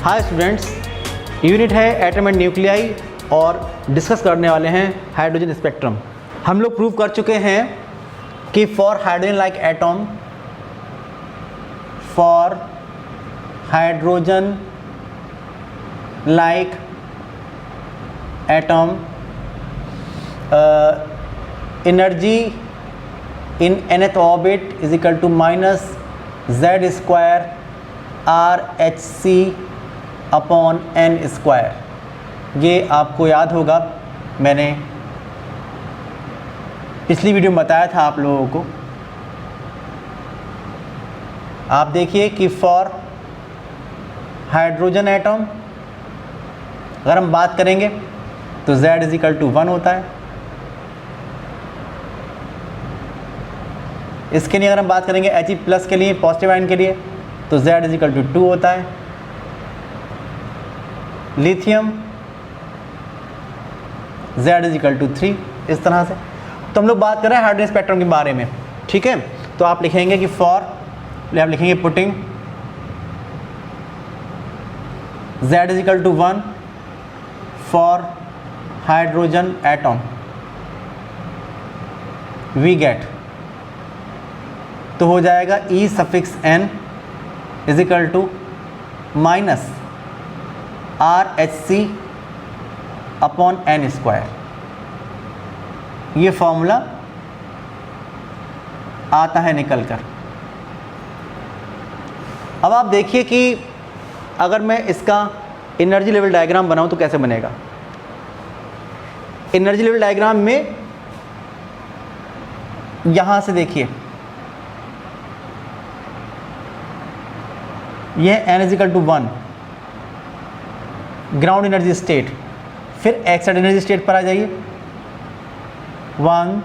Hi students, unit है atom and nuclei और discuss करने वाले हैं हाइड्रोजन स्पेक्ट्रम। हम लोग प्रूव कर चुके हैं कि for hydrogen like atom, for hydrogen like atom energy in nth orbit is equal to minus z square rhc upon n square। ये आपको याद होगा, मैंने पिछली वीडियो में बताया था आप लोगों को। आप देखिए कि फॉर हाइड्रोजन एटम अगर हम बात करेंगे तो z इज इक्वल टू 1 होता है। इसके लिए अगर हम बात करेंगे He प्लस के लिए, पॉजिटिव आयन के लिए, तो Z इज इक्वल टू 2 होता है। Lithium Z is equal to 3, इस तरह से। तो हम लोग बात कर रहे हैं हाइड्रोजन स्पेक्ट्रम के बारे में, ठीक है। तो आप लिखेंगे कि फॉर, आप लिखेंगे putting Z is equal to 1 for hydrogen atom, we get, तो हो जाएगा E suffix n is equal to minus RHC upon n square. ये फॉर्मूला आता है निकल कर। अब आप देखिए कि अगर मैं इसका एनर्जी लेवल डायग्राम बनाऊं तो कैसे बनेगा। एनर्जी लेवल डायग्राम में यहां से देखिए, यह n is equal to 1 ground energy state, फिर एक्साइड एनर्जी स्टेट पर आ जाइए। 1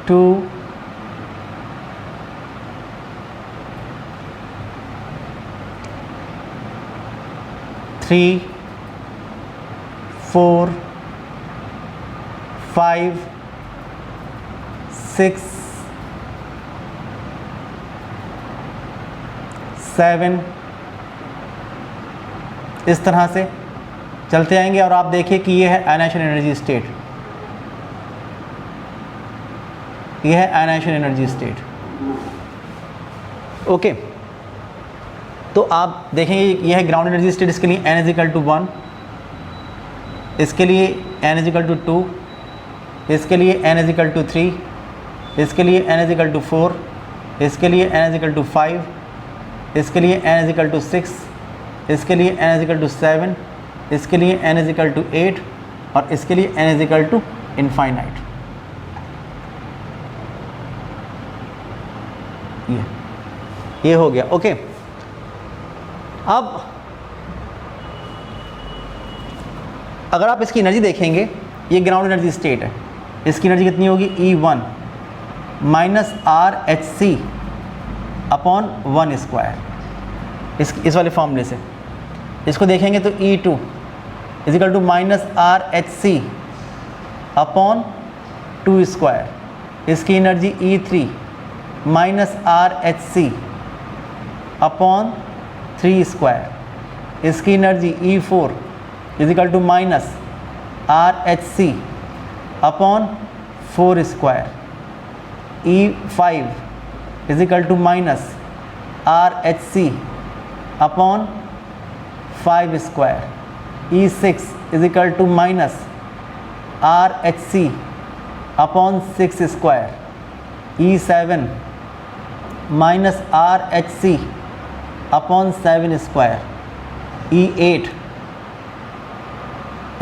2 3 4 5 6 7, इस तरह से चलते आएंगे। और आप देखिए कि ये है आयनाइजेशन एनर्जी स्टेट, ये है आयनाइजेशन एनर्जी स्टेट, ओके। तो आप देखेंगे ये है ग्राउंड एनर्जी स्टेट, इसके लिए n इज इक्वल टू 1, इसके लिए n इज इक्वल टू 2, इसके लिए n इज इक्वल टू 3, इसके लिए n इज इक्वल टू 4, इसके लिए n इज इक्वल टू 5, इसके लिए n इज इक्वल टू 6, इसके लिए n इज इक्वल टू 7, इसके लिए n इज इक्वल टू 8 और इसके लिए n is equal to infinite. ये हो गया, ओके। अब अगर आप इसकी एनर्जी देखेंगे, ये ग्राउंड एनर्जी स्टेट है, इसकी एनर्जी कितनी होगी E1 minus RHC upon 1 square, इस वाले फॉर्मूले से। इसको देखेंगे तो E2 is equal to minus RHC upon 2 square, इसकी energy E3 minus RHC upon 3 square, इसकी energy E4 is equal to minus RHC upon 4 square, E5 is equal to minus RHC upon 5 square, E6 is equal to minus RHC upon 6 square, E7 minus RHC upon 7 square, E8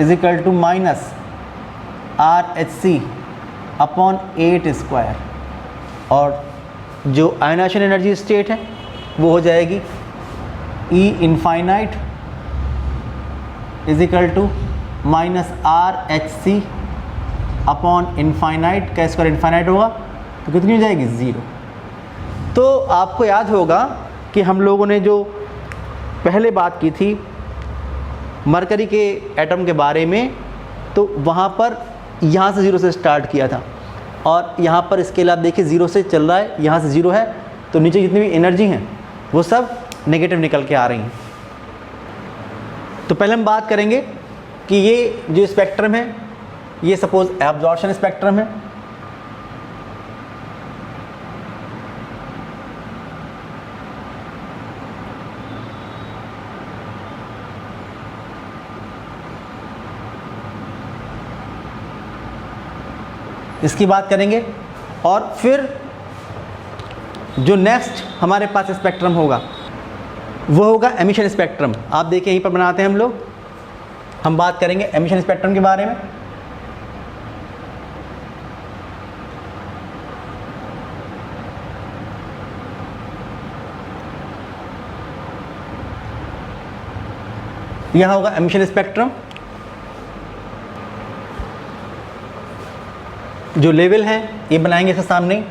is equal to minus RHC upon 8 square. और जो ionization energy state है वो हो जाएगी E infinite is equal to minus RHC upon infinite का square infinite होगा तो कितनी हो जाएगी 0। तो आपको याद होगा कि हम लोगों ने जो पहले बात की थी मरकरी के एटम के बारे में, तो वहाँ पर यहाँ से 0 से स्टार्ट किया था और यहाँ पर स्केल आप देखिए 0 से चल रहा है, यहाँ से 0 है तो नीचे जितनी भी एनर्जी हैं वो सब नेगेटिव निकल के आ रही हैं। तो पहले हम बात करेंगे कि ये जो स्पेक्ट्रम है ये सपोज एब्जॉर्प्शन स्पेक्ट्रम है। इसकी बात करेंगे और फिर जो नेक्स्ट हमारे पास स्पेक्ट्रम होगा वो होगा एमिशन स्पेक्ट्रम। आप देखिए यहीं पर बनाते हैं हम लोग, हम बात करेंगे एमिशन स्पेक्ट्रम के बारे में। यहां होगा एमिशन स्पेक्ट्रम, जो लेवल है ये बनाएंगे इसके सामने,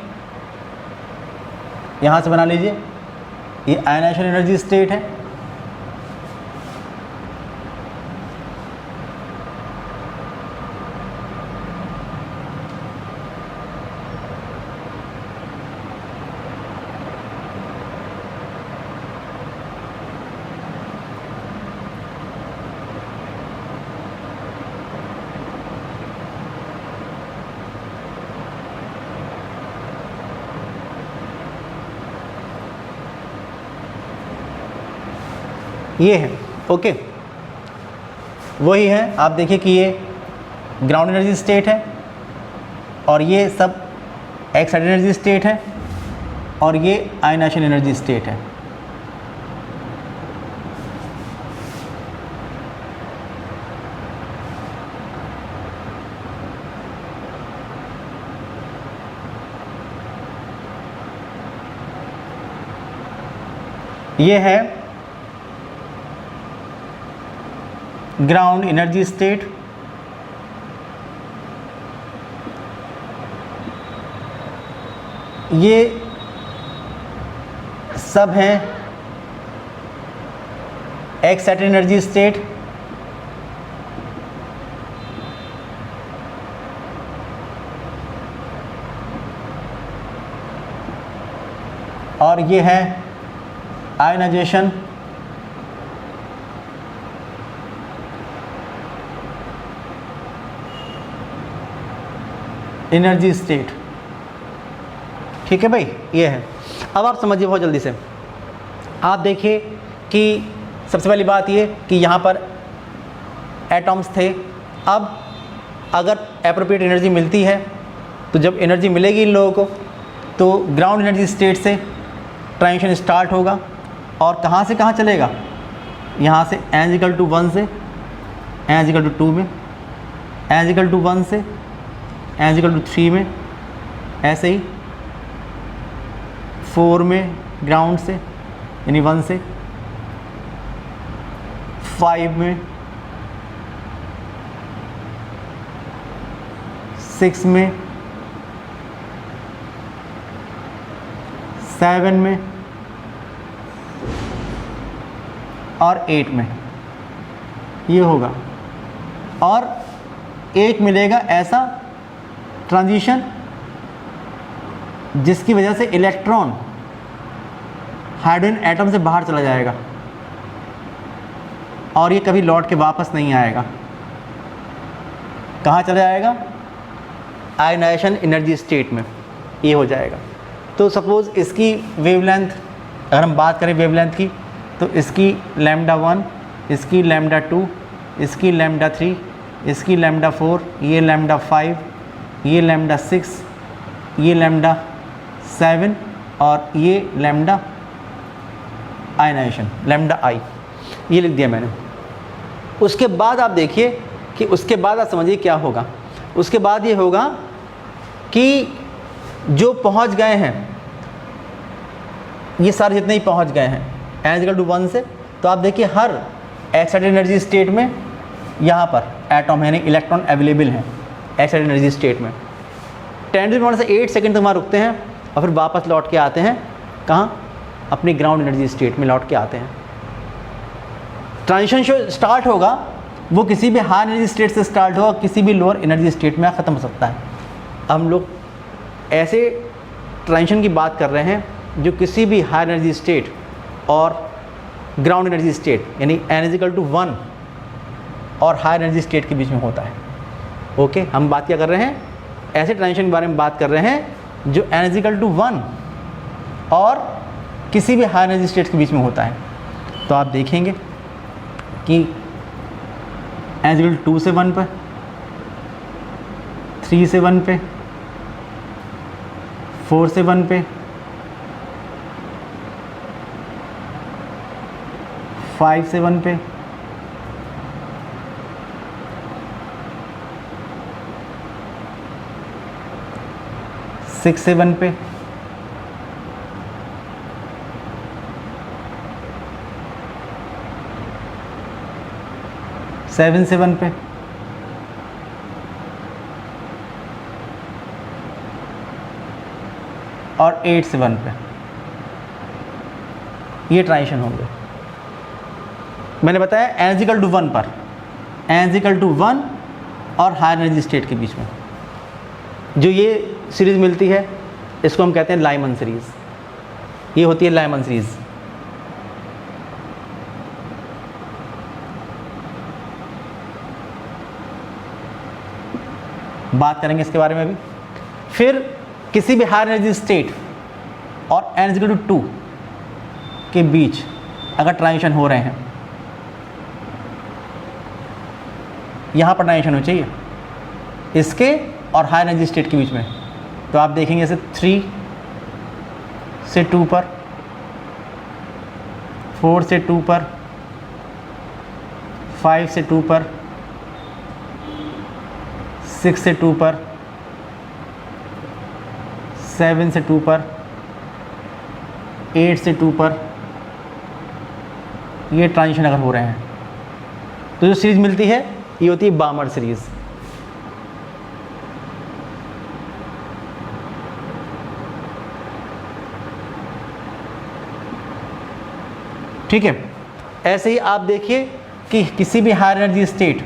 यहां से बना लीजिए। ये आयनाइजेशन एनर्जी स्टेट है, ये है ओके। वही है, आप देखिए कि ये ग्राउंड एनर्जी स्टेट है और ये सब एक्साइटेड एनर्जी स्टेट है और ये आयनाइजेशन एनर्जी स्टेट है। ये है ग्राउंड एनर्जी स्टेट, ये सब हैं एक्साइटेड एनर्जी स्टेट, और ये है आयनाइजेशन एनर्जी स्टेट। ठीक है भाई, ये है। अब आप समझिए बहुत जल्दी से, आप देखिए कि सबसे पहली बात ये कि यहाँ पर एटॉम्स थे। अब अगर एप्रोप्रिएट एनर्जी मिलती है तो जब एनर्जी मिलेगी इन लोगों को तो ग्राउंड एनर्जी स्टेट से ट्रांजिशन स्टार्ट होगा और कहाँ से कहाँ चलेगा, यहाँ से n=1 से n=2 में, n=1 से n=3 में, ऐसे ही 4 में ग्राउंड से यानी 1 से, 5 में, 6 में, 7 में और 8 में ये होगा। और एक मिलेगा ऐसा ट्रांजिशन जिसकी वजह से इलेक्ट्रॉन हाइड्रोजन एटम से बाहर चला जाएगा और ये कभी लौट के वापस नहीं आएगा। कहाँ चला जाएगा? आयनाइजेशन एनर्जी स्टेट में ये हो जाएगा। तो सपोज़ इसकी वेवलेंथ, अगर हम बात करें वेवलेंथ की, तो इसकी λ1, इसकी λ2, इसकी λ3, इसकी λ4, ये λ5, ये λ6, ये λ7 और ये λ आयनाइजेशन λI, ये लिख दिया मैंने। उसके बाद आप देखिए कि उसके बाद आप समझिए क्या होगा। उसके बाद ये होगा कि जो पहुंच गए हैं, ये सारे जितने ही पहुंच गए हैं n=1 से, तो आप देखिए हर एक्साइटेड एनर्जी स्टेट में यहाँ पर एटॉम है, यानी इलेक्ट्रॉन अवेलेबल हैं एक्साइटेड एनर्जी स्टेट में। 10⁻⁸ से 8 सेकंड तक वहाँ रुकते हैं और फिर वापस लौट के आते हैं। कहाँ? अपनी ग्राउंड एनर्जी स्टेट में लौट के आते हैं। ट्रांजिशन जो स्टार्ट होगा वो किसी भी हाई एनर्जी स्टेट से स्टार्ट होगा, किसी भी लोअर एनर्जी स्टेट में ख़त्म हो सकता है। हम लोग ऐसे ट्रांजिशन की बात कर रहे हैं जो किसी भी हाई एनर्जी स्टेट और ग्राउंड एनर्जी स्टेट यानी n=1 और हायर एनर्जी स्टेट के बीच में होता है। ओके, हम बात क्या कर रहे हैं, ऐसे ट्रांजिशन के बारे में बात कर रहे हैं जो n इक्वल टू 1 और किसी भी हायर एनर्जी स्टेट के बीच में होता है। तो आप देखेंगे कि n इक्वल टू 2 से 1 पर, 3 से 1 पे, 4 से 1 पे, 5 से 1 पे, 6 से 1 पे, 7 से 1 पे, और 8 से 1 पे, ये ट्रांजिशन होंगे। मैंने बताया n इक्वल टू 1 पर, n इक्वल टू 1 और हायर एनर्जी स्टेट के बीच में जो ये सीरीज़ मिलती है इसको हम कहते हैं लाइमन सीरीज़। ये होती है लाइमन सीरीज़। बात करेंगे इसके बारे में अभी। फिर किसी भी हायर एनर्जी स्टेट और n इक्वल टू 2 के बीच अगर ट्रांजिशन हो रहे हैं, यहाँ पर ट्रांजिशन होना चाहिए इसके और हायर एनर्जी स्टेट के बीच में। तो आप देखेंगे जैसे 3 से 2 पर, 4 से 2 पर, 5 से 2 पर, 6 से 2 पर, 7 से 2 पर, 8 से 2 पर, ये ट्रांजिशन अगर हो रहे हैं तो जो सीरीज़ मिलती है ये होती है बामर सीरीज़। ठीक है, ऐसे ही आप देखिए कि किसी भी हायर एनर्जी स्टेट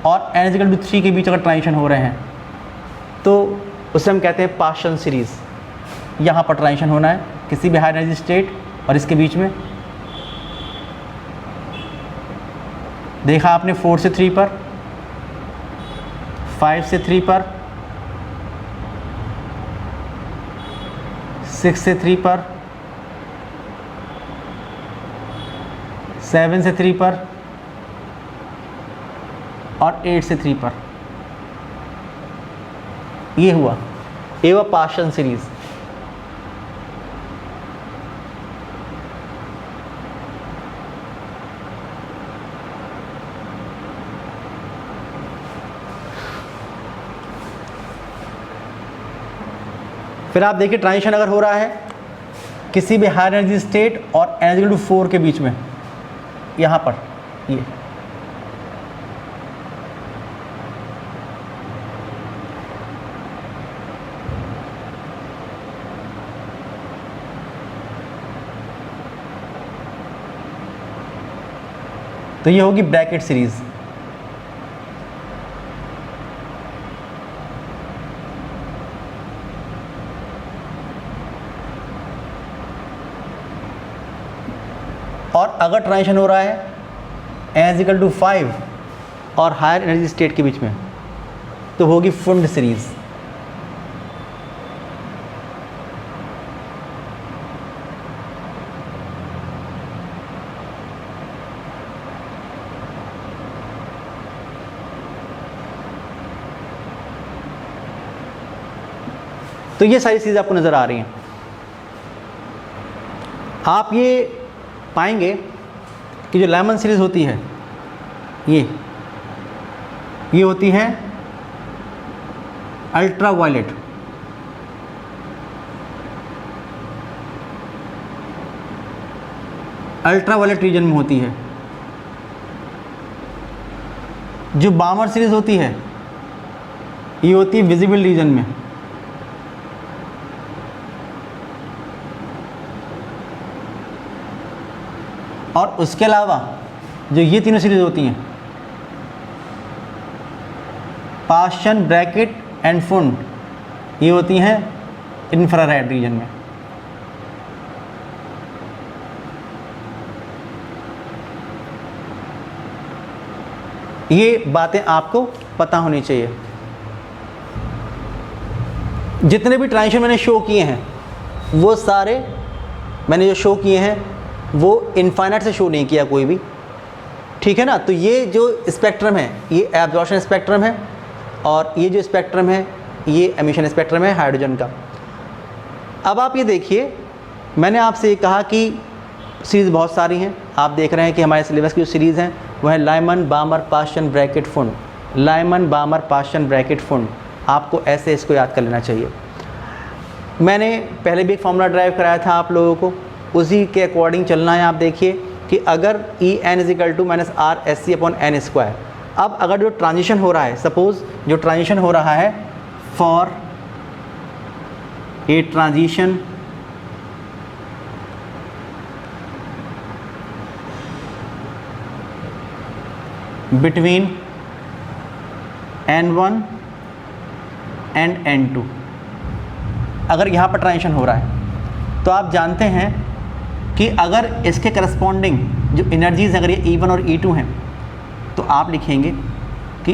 और n इक्वल टू 3 के बीच अगर ट्रांजिशन हो रहे हैं तो उसे हम कहते हैं पार्शियल सीरीज़। यहाँ पर ट्रांजिशन होना है किसी भी हायर एनर्जी स्टेट और इसके बीच में। देखा आपने 4 से 3 पर, 5 से 3 पर, 6 से 3 पर, 7 से 3 पर और 8 से 3 पर। ये हुआ पार्शियल सीरीज़। फिर आप देखिए ट्रांजिशन अगर हो रहा है किसी भी हायर एनर्जी स्टेट और n इक्वल टू 4 के बीच में, यहाँ पर ये तो ये होगी ब्रैकेट सीरीज। और अगर ट्रांजिशन हो रहा है n इक्वल टू 5 और हायर एनर्जी स्टेट के बीच में तो होगी फुंड सीरीज। तो ये सारी चीज़ें आपको नज़र आ रही हैं। आप ये पाएंगे कि जो लेमन सीरीज़ होती है ये होती है ultraviolet. Ultraviolet region में होती है। जो बामर सीरीज़ होती है ये होती है विजिबल रीजन में। और उसके अलावा जो ये तीनों सीरीज होती हैं पार्शियल, ब्रैकेट एंड फुंड, ये होती हैं इंफ्रारेड रीजन में। ये बातें आपको पता होनी चाहिए। जितने भी ट्रांजिशन मैंने शो किए हैं वो सारे मैंने जो शो किए हैं वो इनफाइनाइट से शो नहीं किया कोई भी, ठीक है ना। तो ये जो स्पेक्ट्रम है ये एब्जॉर्प्शन स्पेक्ट्रम है और ये जो स्पेक्ट्रम है ये एमिशन स्पेक्ट्रम है हाइड्रोजन का। अब आप ये देखिए, मैंने आपसे ये कहा कि सीरीज़ बहुत सारी हैं। आप देख रहे हैं कि हमारे सिलेबस की जो सीरीज़ हैं वो है लाइमन बामर पाश्चन ब्रैकेट फुंड, लाइमन बामर पाश्चन ब्रैकेट फुंड। आपको ऐसे इसको याद कर लेना चाहिए। मैंने पहले भी एक फॉर्मूला ड्राइव कराया था आप लोगों को, उसी के अकॉर्डिंग चलना है। आप देखिए कि अगर E n equal to minus R S C upon n square, अब अगर जो ट्रांजिशन हो रहा है, सपोज़ जो ट्रांजिशन हो रहा है for a transition between N1 and N2, अगर यहाँ पर ट्रांजिशन हो रहा है तो आप जानते हैं कि अगर इसके करस्पॉन्डिंग जो एनर्जीज़ अगर ये E1 और E2 हैं तो आप लिखेंगे कि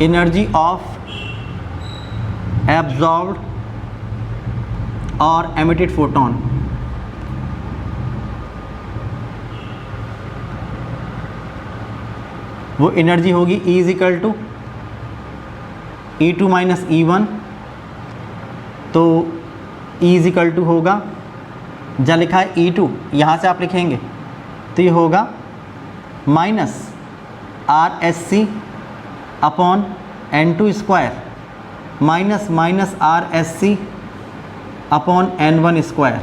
एनर्जी ऑफ एब्जॉर्ब्ड और एमिटेड फोटोन वो एनर्जी होगी E equal to E2 minus E1। तो E इजिकल टू होगा, जहाँ लिखा है E2 यहाँ से आप लिखेंगे तो ये होगा minus R S C upon N2 square minus minus R S C upon N1 square,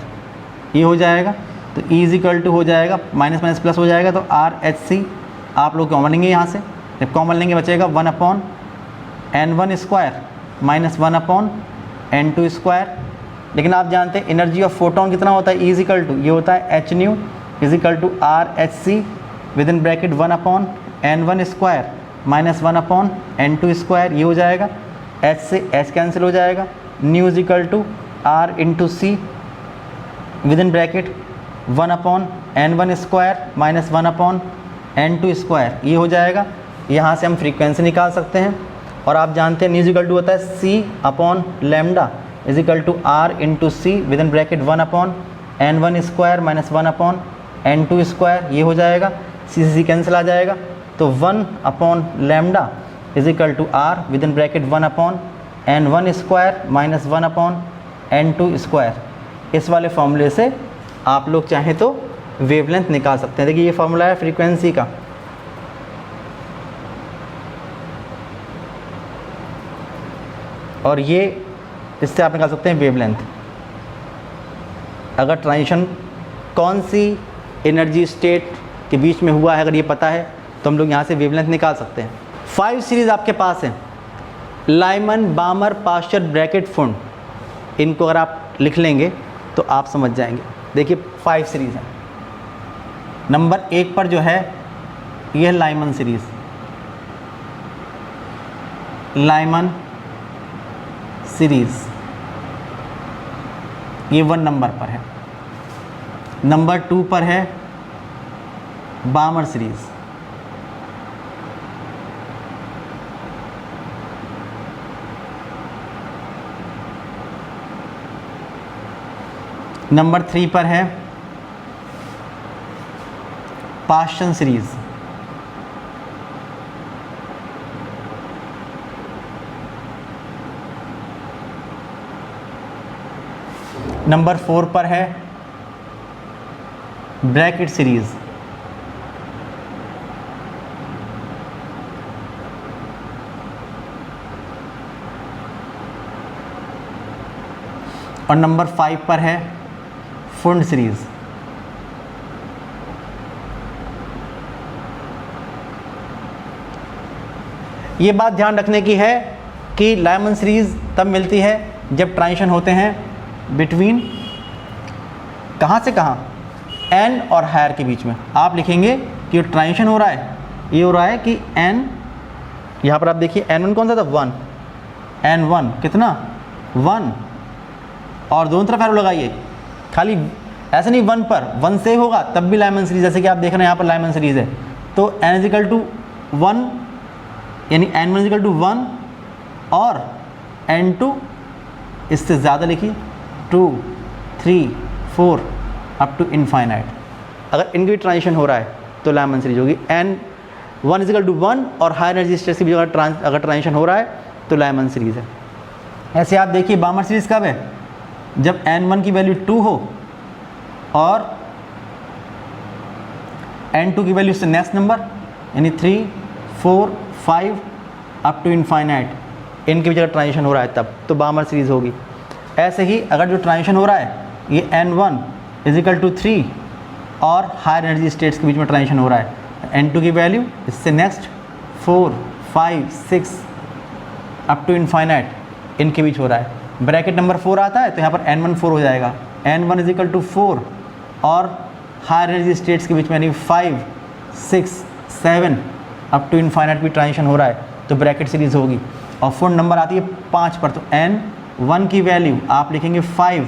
ये हो जाएगा। तो E इजिकल टू हो जाएगा माइनस माइनस प्लस हो जाएगा, तो आर एच सी आप लोग कॉमन लेंगे यहाँ से, जब कॉमन लेंगे बचेगा 1 upon N1 square minus 1 upon N2 square. लेकिन आप जानते हैं एनर्जी ऑफ फोटोन कितना होता है, E इजिकल टू ये होता है H nu equal to R H C with in bracket 1 upon N1 square minus 1 upon N2 square, ये हो जाएगा। एच से एच कैंसिल हो जाएगा, nu equal to R into C with in bracket 1 upon N1 square minus 1 upon N2 square, ये हो जाएगा। यहाँ से हम फ्रीक्वेंसी निकाल सकते हैं और आप जानते हैं न्यू इजिकल टू होता है C upon lambda equal to R into C with in bracket 1 upon N1 square minus 1 upon N2 square, ये हो जाएगा। C कैंसिल आ जाएगा, तो 1 upon lambda equal to R with in bracket 1 upon N1 square minus 1 upon N2 square. इस वाले फॉर्मूले से आप लोग चाहें तो वेवलेंथ निकाल सकते हैं। देखिए ये फॉर्मूला है फ्रीक्वेंसी का, और ये इससे आप निकाल सकते हैं वेवलेंथ। अगर ट्रांजिशन कौन सी एनर्जी स्टेट के बीच में हुआ है अगर ये पता है तो हम लोग यहाँ से वेवलेंथ निकाल सकते हैं। 5 सीरीज़ आपके पास हैं, लाइमन बामर पाश्चर ब्रैकेट फुंड, इनको अगर आप लिख लेंगे तो आप समझ जाएंगे। देखिए 5 सीरीज़ हैं। नंबर 1 पर जो है यह लाइमन सीरीज़, लाइमन सीरीज़ ये 1 नंबर पर है। नंबर 2 पर है बामर सीरीज़, नंबर 3 पर है पाश्चन सीरीज़, नंबर 4 पर है ब्रैकेट सीरीज़, और नंबर 5 पर है फुंड सीरीज़। ये बात ध्यान रखने की है कि लाइमन सीरीज़ तब मिलती है जब ट्रांजिशन होते हैं बिटवीन कहाँ से कहाँ, एन और हायर के बीच में। आप लिखेंगे कि जो ट्रांजिशन हो रहा है ये हो रहा है कि एन, यहाँ पर आप देखिए N1 कौन सा था 1, N1 कितना 1, और दोनों तरफ एरो लगाइए, खाली ऐसे नहीं 1 पर, 1 से होगा तब भी लाइमन सीरीज, जैसे कि आप देख रहे हैं यहाँ पर लाइमन सीरीज है, तो n इजिकल टू 1 यानी n1 इजिकल टू 1 और n2 इससे ज़्यादा लिखिए 2 3 4 अप टू इनफाइनाइट। अगर इनकी ट्रांजिशन हो रहा है तो लाइमन सीरीज होगी। n1 इजिकल टू 1 और हाई एनर्जी स्टेट्स की भी अगर ट्रांजिशन हो रहा है तो लाइमन सीरीज है। ऐसे आप देखिए बामर सीरीज कब है, जब n1 की वैल्यू 2 हो और n2 की वैल्यू से नेक्स्ट नंबर यानी 3 4 5 अप टू इनफाइनाइट, इनके भी जगह ट्रांजिशन हो रहा है तब तो बामर सीरीज होगी। ऐसे ही अगर जो ट्रांजिशन हो रहा है ये n1 इजिकल टू 3 और हायर एनर्जी स्टेट्स के बीच में ट्रांजिशन हो रहा है, n2 की वैल्यू इससे नेक्स्ट 4 5 6 अप टू इनफाइनाइट, इनके बीच हो रहा है। ब्रैकेट नंबर 4 आता है तो यहाँ पर n1 4 हो जाएगा, n1 इजिकल टू 4 और हायर एनर्जी स्टेट्स के बीच में यानी 5 6 7 अप टू इनफाइनाइट भी ट्रांजिशन हो रहा है तो ब्रैकेट सीरीज होगी। और फोन नंबर आती है 5 पर, तो n1 की वैल्यू आप लिखेंगे 5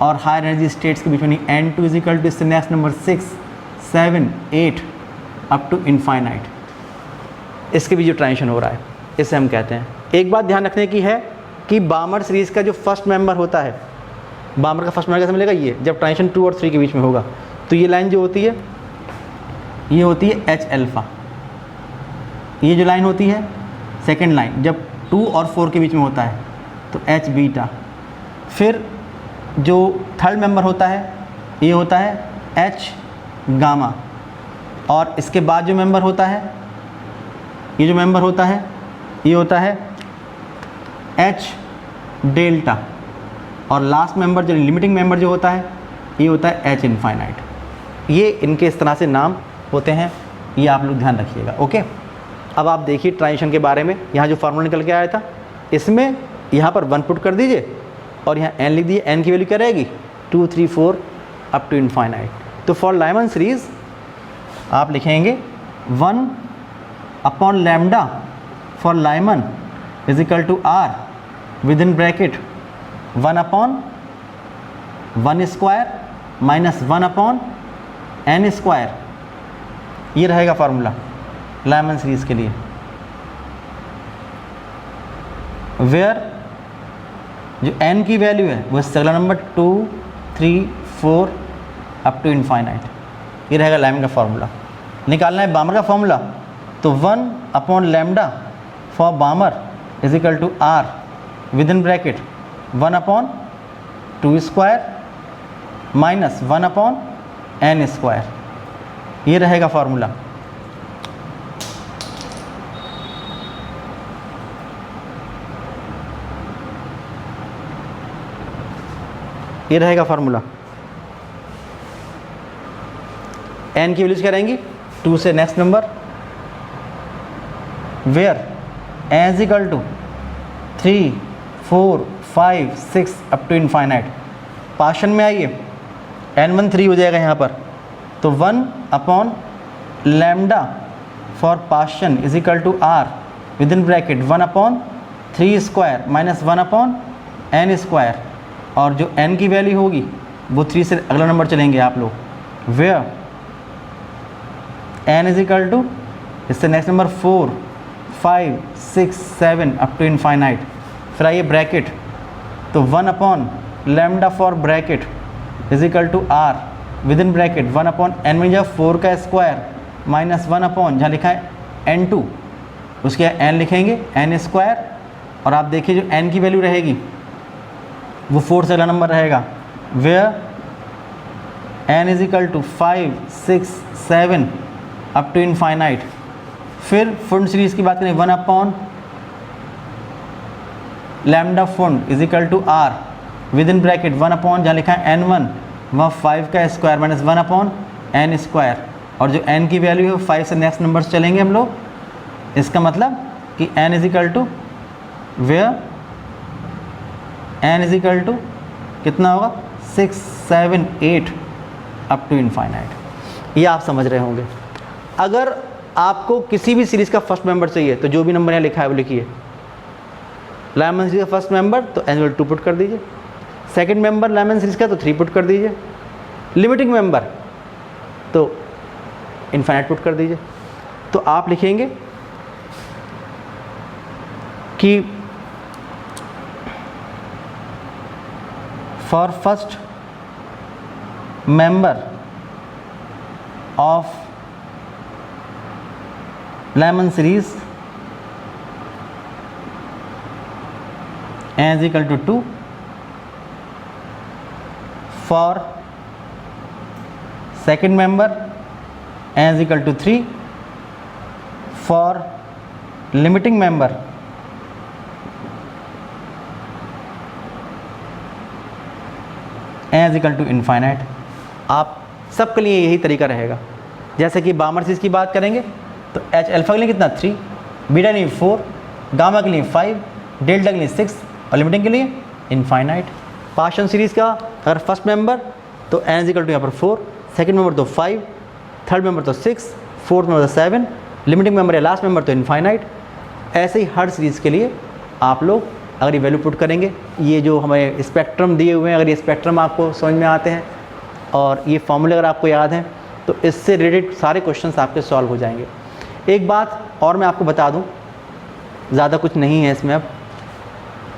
और हायर एनर्जी स्टेट्स के बीच में n2 इजिकल टू इससे next number 6 7 8 up to infinite, इसके भी जो ट्रांजिशन हो रहा है इसे हम कहते हैं। एक बात ध्यान रखने की है कि बामर सीरीज का जो फर्स्ट मेंबर होता है, बामर का फर्स्ट मेंबर कैसे मिलेगा, ये जब ट्रांजिशन 2 और 3 के बीच में होगा तो ये लाइन जो होती है ये होती है H अल्फ़ा, ये जो लाइन होती है सेकेंड लाइन जब 2 और 4 के बीच में होता है तो H बीटा। फिर जो थर्ड मेंबर होता है ये होता है H गामा, और इसके बाद जो मेंबर होता है ये जो मेंबर होता है ये होता है H डेल्टा, और लास्ट मेंबर जो लिमिटिंग मेंबर जो होता है ये होता है H इनफाइनाइट। ये इनके इस तरह से नाम होते हैं, ये आप लोग ध्यान रखिएगा। ओके, अब आप देखिए ट्रांजिशन के बारे में, यहाँ जो फार्मूला निकल के आया था इसमें यहाँ पर 1 पुट कर दीजिए और यहाँ n लिख दीजिए, n की वैल्यू क्या रहेगी 2 3 4 अप टू इनफाइनाइट। तो फॉर लाइमन सीरीज आप लिखेंगे 1 upon lambda for Lyman is equal to r with in bracket 1 upon 1 square minus 1 upon n square, ये रहेगा फार्मूला लाइमन सीरीज के लिए, वेयर जो n की वैल्यू है वो सगला नंबर 2 3 4 अप टू इनफाइनाइट, ये रहेगा लाइमन का फार्मूला। निकालना है बामर का फार्मूला, तो 1 upon lambda for Balmer is equal to r with in bracket 1 upon 2 square minus 1 upon n square, ये रहेगा फार्मूला। ये रहेगा फार्मूला। n की वैल्यूज क्या रहेंगी 2 से next number, where n is equal to 3 4 5 6 up to infinite. Portion में आइए n1 3 हो जाएगा यहाँ पर, तो 1 upon lambda for Paschen is equal to r with in bracket 1 upon 3 square minus 1 upon n square, और जो n की वैल्यू होगी वो 3 से अगला नंबर चलेंगे आप लोग, where n is equal to इससे next number 4 5 6 7 up to infinite. फिर आइए ब्रैकेट, तो 1 upon lambda for Brackett is equal to r with in bracket 1 upon n में जब 4 का स्क्वायर माइनस 1 अपॉन जहाँ लिखा है n2 उसके n लिखेंगे n स्क्वायर, और आप देखिए जो n की वैल्यू रहेगी वो 4 से अगला नंबर रहेगा, where n is equal to 5 6 7 up to infinite. फिर फुंड सीरीज़ की बात करें 1 upon lambda Pfund is equal to r with in bracket 1 upon जहाँ लिखा है n1 वह 5 का square minus 1 upon n square, और जो n की वैल्यू है 5 से नेक्स्ट नंबर्स चलेंगे हम लोग, इसका मतलब कि n is equal to where n is equal to कितना होगा 6 7 8 अप टू इनफाइनाइट। ये आप समझ रहे होंगे। अगर आपको किसी भी सीरीज़ का फर्स्ट मेंबर चाहिए तो जो भी नंबर यहाँ लिखा है वो लिखिए। लाइमन सीरीज का फर्स्ट मेंबर तो n 2 पुट कर दीजिए, सेकंड मेंबर लाइमन सीरीज का तो 3 पुट कर दीजिए, लिमिटिंग मेंबर तो इनफाइनाइट पुट कर दीजिए। तो आप लिखेंगे कि for first member of Lyman series n is equal to 2, for second member n is equal to 3, for limiting member n is equal to infinite। आप सबके लिए यही तरीका रहेगा। जैसे कि बामर सीरीज की बात करेंगे तो H अल्फा के लिए कितना 3, बीटा के लिए 4, गामा के लिए 5, डेल्टा के लिए 6 और लिमिटिंग के लिए इनफाइनाइट। पार्शियल सीरीज़ का अगर फर्स्ट मेंबर तो n इक्वल टू यहाँ पर 4, सेकंड मेंबर तो 5, थर्ड मेंबर तो 6, फोर्थ मेंबर तो 7, लिमिटिंग मेंबर या लास्ट मेंबर तो इनफाइनाइट। ऐसे ही हर सीरीज़ के लिए आप लोग अगर ये वैल्यू पुट करेंगे, ये जो हमें स्पेक्ट्रम दिए हुए हैं, अगर ये स्पेक्ट्रम आपको समझ में आते हैं और ये फॉर्मूले अगर आपको याद हैं तो इससे रिलेटेड सारे क्वेश्चंस आपके सॉल्व हो जाएंगे। एक बात और मैं आपको बता दूं, ज़्यादा कुछ नहीं है इसमें। अब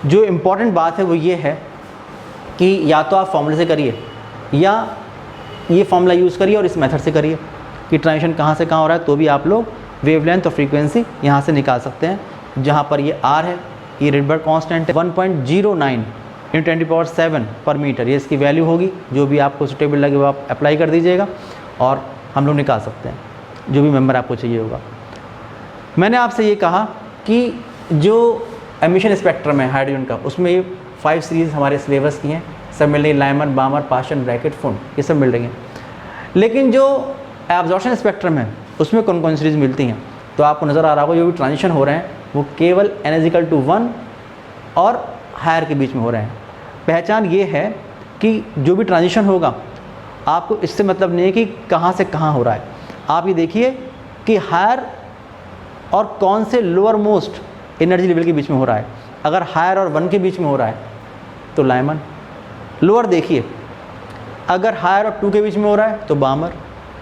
जो इम्पॉर्टेंट बात है वो ये है कि या तो आप फॉर्मूले से करिए या ये फॉर्मूला यूज़ करिए और इस मेथड से करिए कि ट्रांजिशन कहाँ से कहाँ हो रहा है, तो भी आप लोग वेवलेंथ और फ्रीक्वेंसी यहाँ से निकाल सकते हैं। जहाँ पर ये R है, ये रिडबर्ग कांस्टेंट है 1.09 × 10⁻⁷ पर मीटर, ये इसकी वैल्यू होगी। जो भी आपको सुटेबल लगे वो आप अप्लाई कर दीजिएगा और हम लोग निकाल सकते हैं जो भी मेंबर आपको चाहिए होगा। मैंने आपसे ये कहा कि जो एमिशन स्पेक्ट्रम है हाइड्रोजन का, उसमें ये 5 सीरीज़ हमारे सिलेबस की हैं, सब मिल रही है, लाइमन, बामर, पाशन, ब्रैकेट, फुंड, ये सब मिल रही हैं। लेकिन जो एब्जॉर्प्शन स्पेक्ट्रम है उसमें कौन कौन सीरीज़ मिलती हैं, तो आपको नज़र आ रहा होगा जो भी ट्रांजिशन हो रहे हैं वो केवल n=1 और हायर के बीच में हो रहे हैं। पहचान ये है कि जो भी ट्रांजिशन होगा आपको इससे मतलब नहीं है कि कहाँ से कहाँ हो रहा है। आप ये देखिए कि हायर और कौन से लोअर मोस्ट एनर्जी लेवल के बीच में हो रहा है। अगर हायर और 1 के बीच में हो रहा है तो लाइमन, लोअर देखिए अगर हायर और 2 के बीच में हो रहा है तो बामर,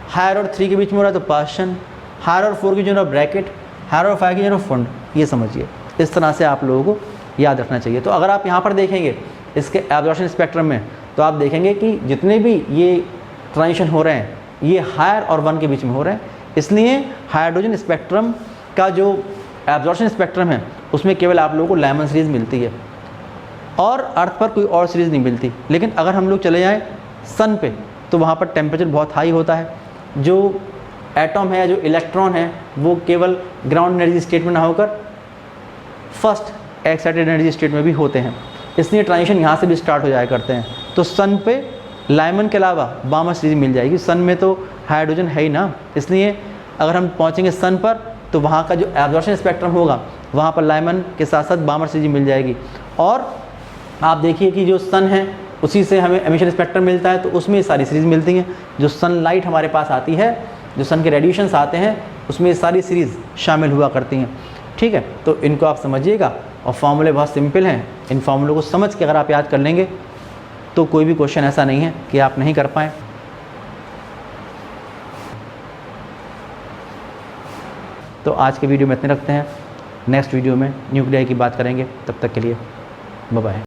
हायर और 3 के बीच में हो रहा है तो पाशन, हायर और 4 की जगह ब्रैकेट, हायर और 5 की जगह फंड। ये समझिए, इस तरह से आप लोगों को याद रखना चाहिए। तो अगर आप यहाँ पर देखेंगे इसके एब्जॉर्प्शन स्पेक्ट्रम में तो आप देखेंगे कि जितने भी ये ट्रांजिशन हो रहे हैं ये हायर और 1 के बीच में हो रहे हैं। इसलिए हाइड्रोजन स्पेक्ट्रम का जो एब्जॉर्प्शन स्पेक्ट्रम है उसमें केवल आप लोगों को लाइमन सीरीज़ मिलती है और अर्थ पर कोई और सीरीज़ नहीं मिलती। लेकिन अगर हम लोग चले जाएँ सन पे तो वहाँ पर टेम्परेचर बहुत हाई होता है। जो एटम है, जो इलेक्ट्रॉन है, वो केवल ग्राउंड एनर्जी स्टेट में ना होकर फर्स्ट एक्साइटेड एनर्जी स्टेट में भी होते हैं। इसलिए ट्रांजिशन यहाँ से भी स्टार्ट हो जाया करते हैं। तो सन पे लाइमन के अलावा बामर सीरीज मिल जाएगी। सन में तो हाइड्रोजन है ही ना, इसलिए अगर हम पहुँचेंगे सन पर तो वहाँ का जो एब्जॉर्प्शन स्पेक्ट्रम होगा वहाँ पर लाइमन के साथ साथ बामर सीरीज मिल जाएगी। और आप देखिए कि जो सन है उसी से हमें एमिशन स्पेक्ट्रम मिलता है, तो उसमें सारी सीरीज़ मिलती हैं। जो सनलाइट हमारे पास आती है, जो सन के रेडिएशंस आते हैं, उसमें सारी सीरीज़ शामिल हुआ करती हैं। ठीक है, तो इनको आप समझिएगा और फार्मूले बहुत सिंपल हैं। इन फार्मूलों को समझ के अगर आप याद कर लेंगे तो कोई भी क्वेश्चन ऐसा नहीं है कि आप नहीं कर पाएँ। तो आज के वीडियो में इतने रखते हैं। नेक्स्ट वीडियो में न्यूक्लियर की बात करेंगे। तब तक के लिए बाय बाय।